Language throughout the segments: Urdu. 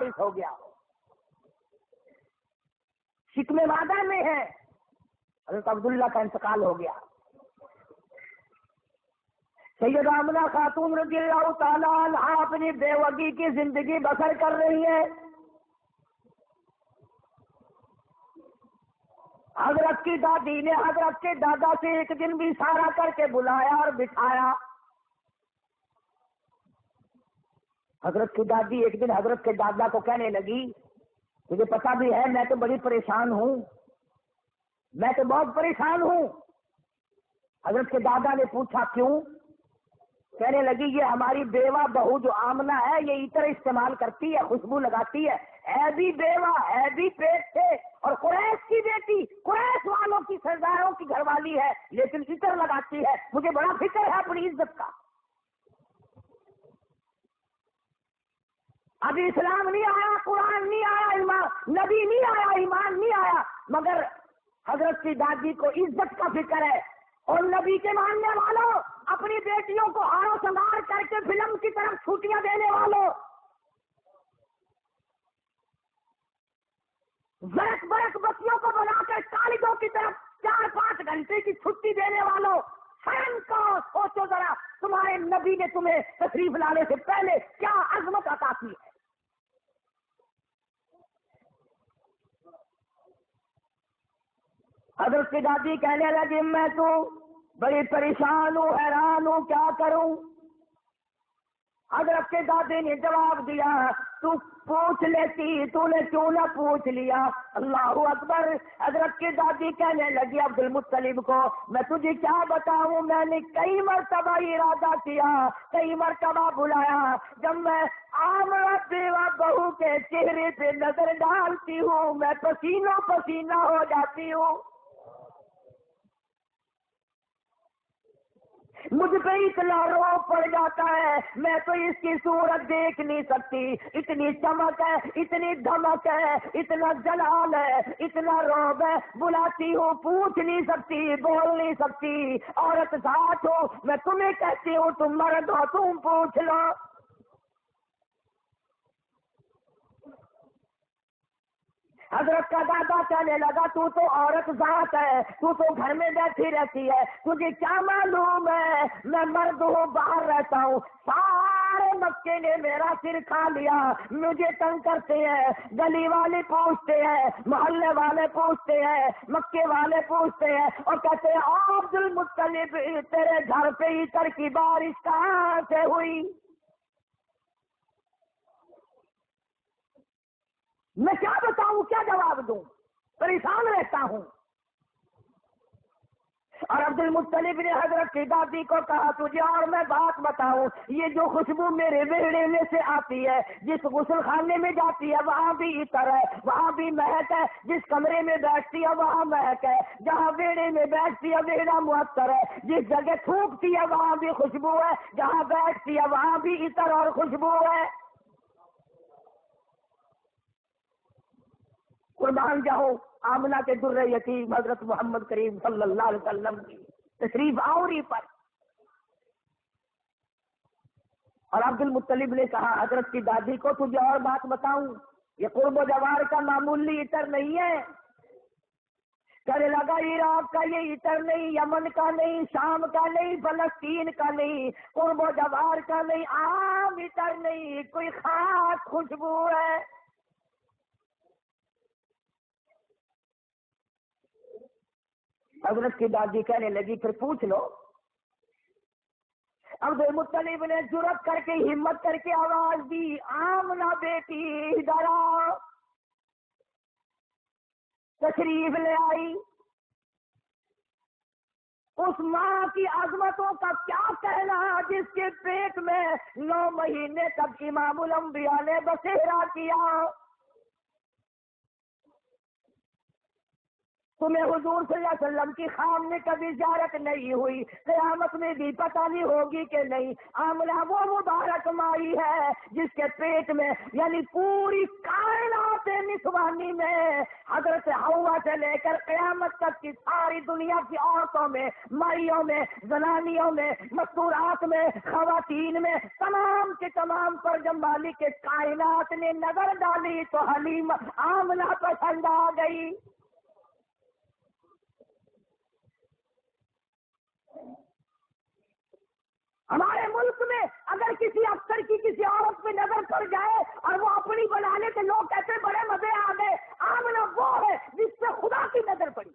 وارث ہو گیا. شکم وعدہ میں ہے حضرت عبداللہ کا انتقال ہو گیا. سیدہ آمنہ خاتون رضی اللہ تعالیٰ عنہا اپنی بیوگی کی زندگی بسر کر رہی ہے. حضرت کی دادی نے حضرت کے دادا سے ایک دن بھی اشارہ کر کے بلایا اور بٹھایا. حضرت کی دادی ایک دن حضرت کے دادا کو کہنے لگی مجھے پتا بھی ہے میں تو بڑی پریشان ہوں, میں تو بہت پریشان ہوں. حضرت کے دادا نے پوچھا کیوں؟ کہنے لگی یہ ہماری بیوہ بہو جو آمنہ ہے یہ عطر استعمال کرتی ہے, خوشبو لگاتی ہے بھی بیوہ ہے بھی پیٹ سے اور قریش کی بیٹی, قریش والوں کی سرداروں کی گھر والی ہے لیکن عطر لگاتی ہے, مجھے بڑا فکر ہے اپنی عزت کا. ابھی اسلام نہیں آیا, قرآن نہیں آیا, ایمان نبی نہیں آیا, ایمان نہیں آیا, مگر حضرت کی دادی کو عزت کا فکر ہے. اور نبی کے ماننے والوں, اپنی بیٹیوں کو ہارو سنگار کر کے فلم کی طرف چھٹیاں دینے والوں, برق برق بچیوں کو بنا کر کالجوں کی طرف 4-5 گھنٹے کی چھٹی دینے والوں, شرم کو سوچو ذرا, تمہارے نبی نے تمہیں تشریف لانے سے پہلے کیا عظمت عطا کی ہے. حضرت کی دادی کہنے لگی میں تو بڑی پریشان ہوں, حیران ہوں, کیا کروں. حضرت کے دادی نے جواب دیا تو پوچھ لیتی, تو نے کیوں نہ پوچھ لیا. اللہ اکبر. حضرت کی دادی کہنے لگی عبد المطلب کو میں تجھے کیا بتاؤں, میں نے کئی مرتبہ ارادہ کیا, کئی مرتبہ بلایا, جب میں آمنہ بیوہ بہو کے چہرے پہ نظر ڈالتی ہوں میں پسینوں پسینہ ہو جاتی ہوں. مجھ پہ اتنا روب پڑ جاتا ہے, میں تو اس کی صورت دیکھ نہیں سکتی, اتنی چمک ہے, اتنی دھمک ہے, اتنا جلال ہے, اتنا روب ہے, بلاتی ہوں پوچھ نہیں سکتی, بول نہیں سکتی, عورت ذات ہو, میں تمہیں کہتی ہوں تم مرد ہو, تم پوچھ لو. حضرت کا دادا کہنے لگا تو عورت ذات ہے, تو گھر میں بیٹھی رہتی ہے, تجھے کیا معلوم ہے میں مرد ہوں, باہر رہتا ہوں. سارے مکے نے میرا سر کھا لیا, مجھے تنگ کرتے ہیں, گلی والے پوچھتے ہیں, محلے والے پوچھتے ہیں, مکے والے پوچھتے ہیں اور کہتے ہیں عبد المطلب تیرے گھر پہ عطر کی بارش کہاں سے ہوئی. میں کیا بتاؤں, کیا جواب دوں, پریشان رہتا ہوں. اور عبد المطلب نے حضرت کی دادی کو کہا تجھے اور میں بات بتاؤں, یہ جو خوشبو میرے ویڑے میں سے آتی ہے, جس غسل خانے میں جاتی ہے وہاں بھی عطر ہے, وہاں بھی مہک ہے, جس کمرے میں بیٹھتی ہے وہاں مہک ہے, جہاں ویڑے میں بیٹھتی ہے ویڑا معطر ہے, جس جگہ تھوکتی ہے وہاں بھی خوشبو ہے, جہاں بیٹھتی ہے وہاں بھی عطر اور خوشبو ہے. قربان جاؤ آمنہ کے در یتیم حضرت محمد کریم صلی اللہ علیہ وسلم کی تشریف آوری پر. اور عبد المطلب نے کہا حضرت کی دادی کو تجھے اور بات بتاؤں, یہ قرب و جوار کا معمولی عطر نہیں ہے. کہنے لگا عراق کا یہ عطر نہیں, یمن کا نہیں, شام کا نہیں, فلسطین کا نہیں, قرب و جوار کا نہیں, عام عطر نہیں, کوئی خاص خوشبو ہے. حضرت کی دادی کہنے لگی پھر پوچھ لو. عبد المطلب نے جرأت کر کے ہمت کر کے آواز دی آمنہ بیٹی ادھر آؤ. تشریف لے آئی. اس ماں کی عظمتوں کا کیا کہنا جس کے پیٹ میں 9 مہینے تک امام الانبیاء نے بسیرا کیا. تمہیں حضور صلی اللہ علیہ وسلم کی خام میں کبھی زیارت نہیں ہوئی, قیامت میں بھی پتہ نہیں ہوگی کہ نہیں. آمنہ وہ مبارک مائی ہے جس کے پیٹ میں یعنی پوری کائنات حیات نسوانی میں حضرت حوا سے لے کر قیامت تک کی ساری دنیا کی عورتوں میں، مائیوں میں، زنانیوں میں، مستورات میں، خواتین میں، تمام کے تمام پر جب مالک کائنات نے نظر ڈالی تو حلیم آمنہ پسند آ گئی۔ ہمارے ملک میں اگر کسی افسر کی کسی عورت پہ نظر پڑ جائے اور وہ اپنی بنا لے تو لوگ کہتے بڑے مزے آ گئے۔ آمنہ وہ ہے جس پہ خدا کی نظر پڑی۔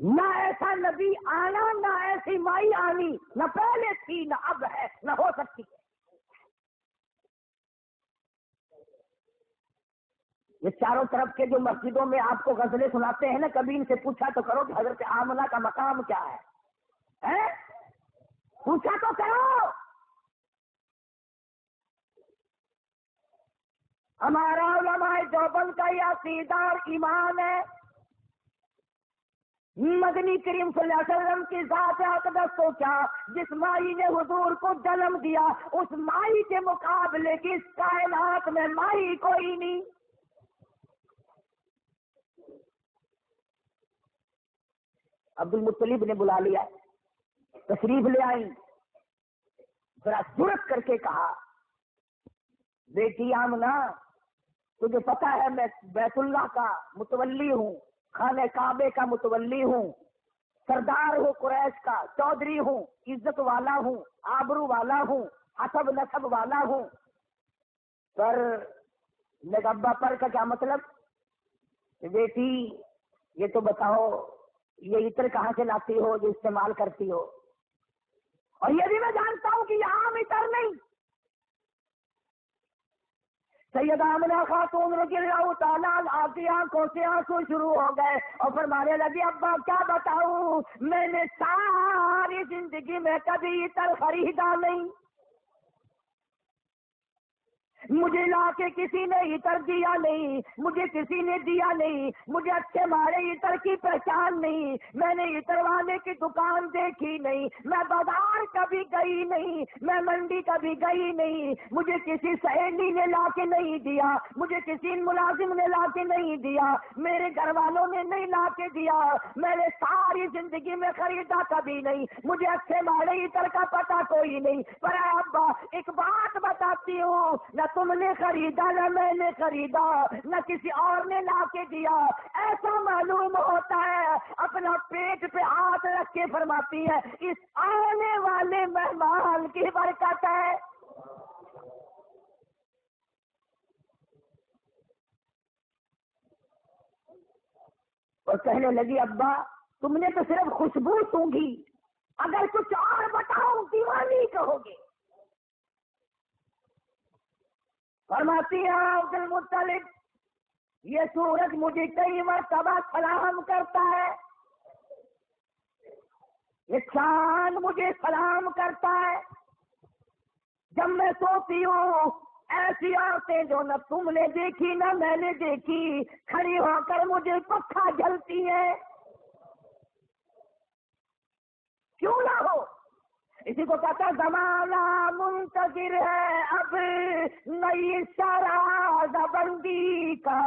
نہ ایسا نبی آنا، نہ ایسی مائی آنی، نہ پہلے تھی، نہ اب ہے، نہ ہو سکتی ہے۔ یہ چاروں طرف کے جو مسجدوں میں آپ کو غزلیں سناتے ہیں نا، کبھی ان سے پوچھا تو کرو کہ حضرت آمنہ کا مقام کیا ہے؟ پوچھا تو کرو۔ ہمارا علماء دیوبند کا یہ عقیدہ اور ایمان ہے، مدنی کریم صلی اللہ علیہ وسلم کی ذات اقدس کو کیا، جس مائی نے حضور کو جنم دیا اس مائی کے مقابلے کی اس کائنات میں مائی کوئی نہیں۔ عبد المطلب نے بلا لیا، تشریف لے آئی، ذرا جرأت کر کے کہا، بیٹی آمنہ تجھے پتا ہے میں بیت اللہ کا متولی ہوں، خانہ کعبے کا متولی ہوں، سردار ہوں قریش کا، چودھری ہوں، عزت والا ہوں، آبرو والا ہوں، حسب نسب والا ہوں، پر نگبا پر کا کیا مطلب؟ بیٹی یہ تو بتاؤ یہ عطر کہاں سے لاتی ہو جو استعمال کرتی ہو؟ اور یہ بھی میں جانتا ہوں کہ یہ عام عطر نہیں۔ سیدہ آمنہ خاتون رضی اللہ تعالیٰ عنہا کی آنکھوں سے آنسو شروع ہو گئے اور فرمانے لگی ابا کیا بتاؤں، میں نے ساری زندگی میں کبھی عطر خریدا نہیں، مجھے لا کے کسی نے عطر دیا نہیں، مجھے کسی نے دیا نہیں، مجھے اچھے مارے عطر کی پہچان نہیں، میں نے عطر والے کی دکان دیکھی نہیں، میں بازار کبھی گئی نہیں، میں منڈی کبھی گئی نہیں، مجھے کسی سہیلی نے لا کے نہیں دیا، مجھے کسی ملازم نے لا کے نہیں دیا، میرے گھر والوں نے نہیں لا کے دیا، میں نے ساری زندگی میں خریدا کبھی نہیں، مجھے اچھے مارے عطر کا پتہ کوئی نہیں، پر ابا ایک بات بتاتی ہوں، نہ تم نے خریدا نہ میں نے خریدا نہ کسی اور نے لا کے دیا، ایسا معلوم ہوتا ہے اپنا پیٹ پہ ہاتھ رکھ کے فرماتی ہے اس آنے والے مہمان کی برکت ہے۔ اور کہنے لگی ابا تم نے تو صرف خوشبو سونگھی، اگر کچھ اور بتاؤ دیوانی کہو گے۔ فرماتی ہے عبد المطلب یہ سورج مجھے کئی مرتبہ سلام کرتا ہے، یہ چاند مجھے سلام کرتا ہے، جب میں سوتی ہوں ایسی عورتیں جو نہ تم نے دیکھی نہ میں نے دیکھی کھڑی ہو کر مجھے پکھا جلتی ہے، کیوں نہ ہو؟ اسی کو کہتا زمانہ منتظر ہے اب نئی شرح بندی کا،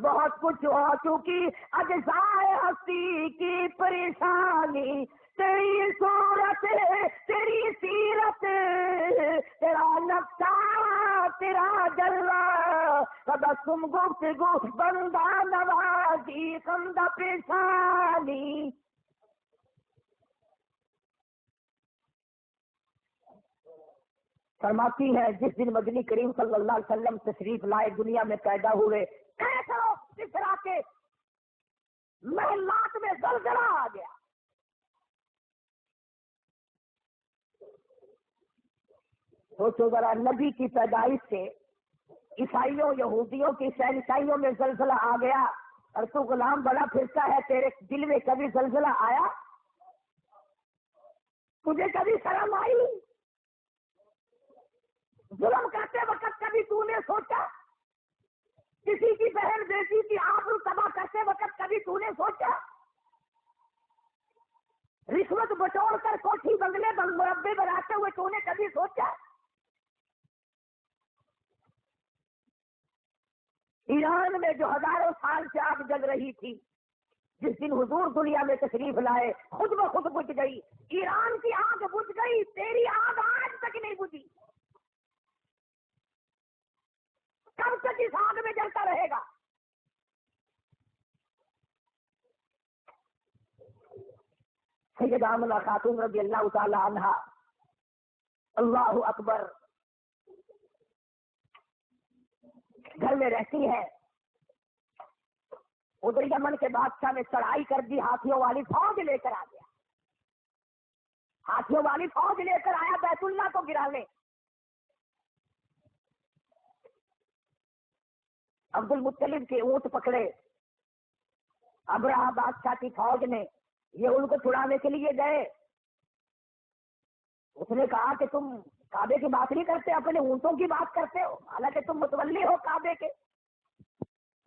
بہت کچھ ہو چکی اجزائے ہستی کی پریشانی، تیری صورت تیری سیرت تیرا نقشہ تیرا جلوہ، تبسم گفتگو بندہ نوازی خندہ پیشانی۔ فرماتی ہے جس دن مدنی کریم صلی اللہ علیہ وسلم تشریف لائے دنیا میں پیدا ہوئے اس طرح کے محلات میں زلزلہ آ گیا۔ سوچو ذرا نبی کی پیدائش سے عیسائیوں یہودیوں کی شہنشاہیوں میں زلزلہ آ گیا اور تو غلام بڑا پھرتا ہے، تیرے دل میں کبھی زلزلہ آیا؟ تجھے کبھی شرم آئی؟ ظلم کرتے وقت کبھی تو نے سوچا؟ کسی کی بہن بیٹی کی آبرو تباہ کرتے وقت کبھی تو نے سوچا؟ رشوت بٹور کر کوٹھی بنگلے مربے بناتے ہوئے تو نے کبھی سوچا؟ ایران میں جو ہزاروں سال سے آگ جل رہی تھی، جس دن حضور دنیا میں تشریف لائے خود بخود بجھ گئی۔ ایران کی آگ بجھ گئی، تیری آگ آج تک نہیں بجھی۔ کب تک اس آگ میں جلتا رہے گا؟ سیدہ آمنہ خاتون رضی اللہ تعالی عنہا، اللہ اکبر، گھر میں رہتی ہے، ادھر یمن کے بادشاہ نے چڑھائی کر دی، ہاتھیوں والی فوج لے کر آ گیا، ہاتھیوں والی فوج لے کر آیا بیت اللہ کو گرانے۔ عبد المطلب کے اونٹ پکڑے ابرہہ بادشاہ کی فوج نے، یہ ان کو چھڑانے کے لیے گئے۔ اس نے کہا کہ تم کعبے کی بات نہیں کرتے، اپنے اونٹوں کی بات کرتے ہو، حالانکہ تم متولی ہو کعبے کے۔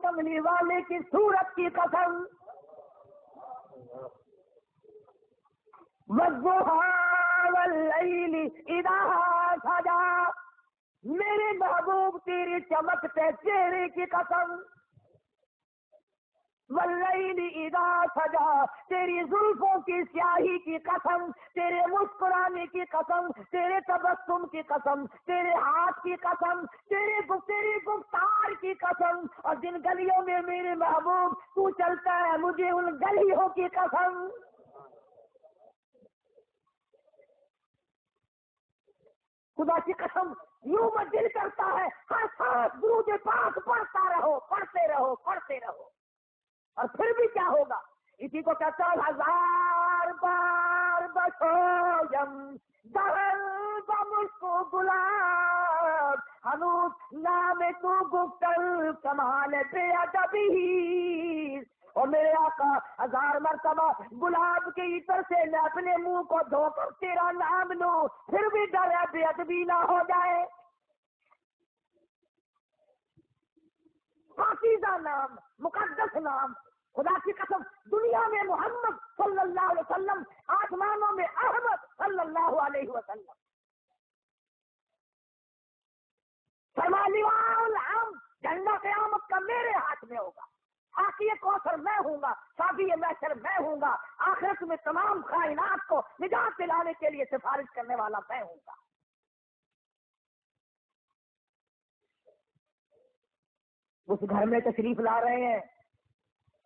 کملی والے کی صورت کی قسم، والضحیٰ واللیل اذا سجا، میرے محبوب تیری چمکتے چہرے کی قسم، واللیل اذا سجا، تیری زلفوں کی سیاہی کی قسم، تیرے مسکرانے کی قسم، تیرے تبسم کی قسم، تیرے ہاتھ کی قسم، تیری گفتار کی قسم، اور جن گلیوں میں میرے محبوب تو چلتا ہے مجھے ان گلیوں کی قسم۔ خدا کی قسم، یوں میں دل کرتا ہے ہر سانس درود پاک پڑھتا رہو، پڑھتے رہو، پڑھتے رہو، اور پھر بھی کیا ہوگا؟ اسی کو کہتا ہے 1000 بار بسویم دہن بمشکو گلاب، ہنوز نام تو گفتن کمال بے ادبی، اور میرے آقا 1000 مرتبہ گلاب کے عطر سے میں اپنے منہ کو دھو کر تیرا نام لوں، پھر بھی ڈر ہے بے ادبی نہ ہو جائے۔ پاکیزہ نام، مقدس نام، خدا کی قسم، دنیا میں محمد صلی اللہ علیہ وسلم، آسمانوں میں احمد صلی اللہ علیہ وسلم۔ العام، جھنڈا قیامت کا میرے ہاتھ میں ہوگا، حاکی کوثر میں ہوں گا، شافی محشر میں ہوں گا، آخرت میں تمام کائنات کو نجات دلانے کے لیے سفارش کرنے والا میں ہوں گا۔ اس گھر میں تشریف لا رہے ہیں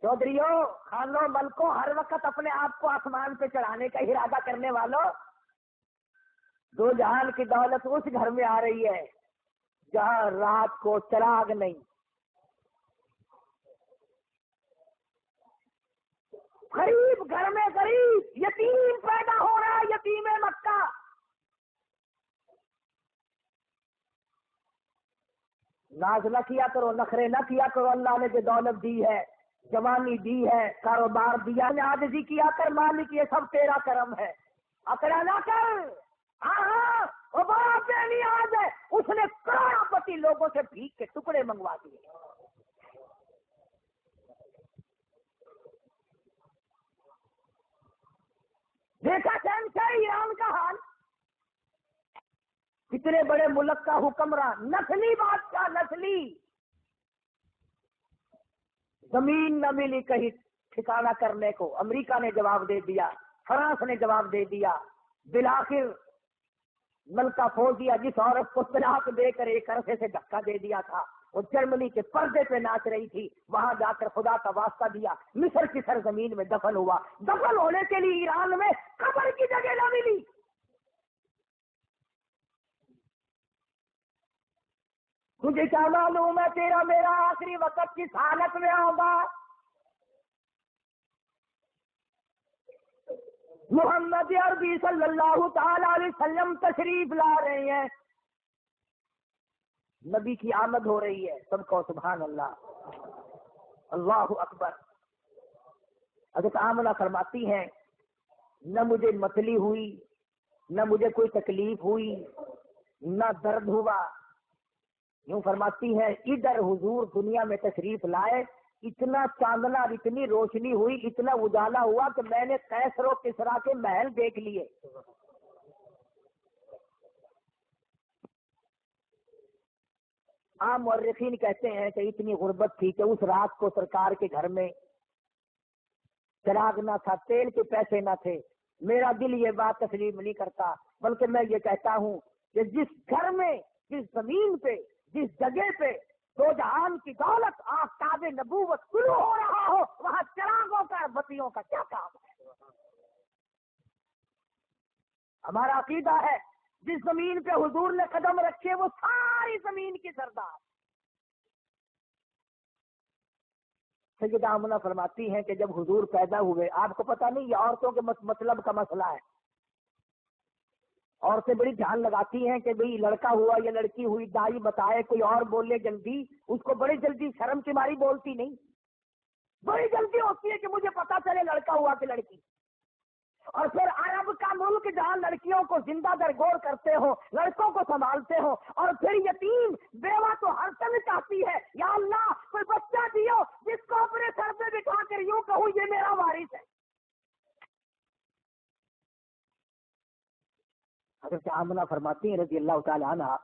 چودھریوں، خانوں، ملکوں، ہر وقت اپنے آپ کو آسمان پہ چڑھانے کا ارادہ کرنے والوں، دو جہان کی دولت اس گھر میں آ رہی ہے جہاں رات کو چراغ نہیں، غریب گھر میں غریب یتیم پیدا ہو رہا ہے، یتیم مکہ۔ ناز نہ کیا کرو، نخرے نہ کیا کرو، اللہ نے جو دولت دی ہے، جوانی دی ہے، کاروبار دیا، عاجزی کیا کر، مالک یہ سب تیرا کرم ہے، اکڑا نہ کر۔ ہاں وہ بڑا بے نیاز ہے، اس نے کروڑوں پتی لوگوں سے بھیک کے ٹکڑے منگوا دیے۔ دیکھا شہنشاہ ایران کا حال، کتنے بڑے ملک کا حکمراں، نسلی بادشاہ، نسلی، زمین نہ ملی کہیں ٹھکانہ کرنے کو، امریکہ نے جواب دے دیا، فرانس نے جواب دے دیا، بالآخر ملکہ فوزیہ جس عورت کو طلاق دے کر ایک عرصے سے دھکا دے دیا تھا، وہ جرمنی کے پردے پہ ناچ رہی تھی، وہاں جا کر خدا کا واسطہ دیا، مصر کی سرزمین میں دفن ہوا۔ دفن ہونے کے لیے ایران میں قبر کی جگہ نہ ملی۔ تجھے کیا معلوم ہے تیرا میرا آخری وقت کس حالت میں ہوگا؟ محمد عربی صلی اللہ تعالی علیہ وسلم تشریف لا رہے ہیں، نبی کی آمد ہو رہی ہے، سب کو سبحان اللہ، اللہ اکبر۔ حضرت آمنہ فرماتی ہیں نہ مجھے متلی ہوئی، نہ مجھے کوئی تکلیف ہوئی، نہ درد ہوا، یوں فرماتی ہے ادھر حضور دنیا میں تشریف لائے اتنا چاندنا اور اتنی روشنی ہوئی، اتنا اجالا ہوا کہ میں نے قیصر و کسریٰ کے محل دیکھ لیے۔ عام مورخین کہتے ہیں کہ اتنی غربت تھی کہ اس رات کو سرکار کے گھر میں چراغ نہ تھا، تیل کے پیسے نہ تھے۔ میرا دل یہ بات تسلیم نہیں کرتا، بلکہ میں یہ کہتا ہوں کہ جس گھر میں، جس زمین پہ، جس جگہ پہ دو جہان کی دولت آفتاب نبوت طلوع ہو رہا ہو، وہاں چراغوں کا، بتیوں کا کیا کام ہے؟ ہمارا عقیدہ ہے جس زمین پہ حضور نے قدم رکھے وہ ساری زمین کی سردار۔ سیدہ آمنہ فرماتی ہیں کہ جب حضور پیدا ہوئے، آپ کو پتہ نہیں یہ عورتوں کے مطلب کا مسئلہ ہے، عورتیں بڑی دھیان لگاتی ہیں کہ بھئی لڑکا ہوا یا لڑکی ہوئی، دائی بتائے، کوئی اور بولے جلدی، اس کو بڑی جلدی شرم کی ماری بولتی نہیں، بڑی جلدی ہوتی ہے کہ مجھے پتا چلے لڑکا ہوا کہ لڑکی۔ اور پھر عرب کا ملک جہاں لڑکیوں کو زندہ درگور کرتے ہو، لڑکوں کو سنبھالتے ہو، اور پھر یتیم بیوہ تو ہر سن چاہتی ہے، یا اللہ کوئی بچہ دیو جس کو اپنے سر پہ بٹھا کر یوں کہوں یہ میرا وارث ہے۔ حضرت آمنہ فرماتی ہیں رضی اللہ تعالی عنہ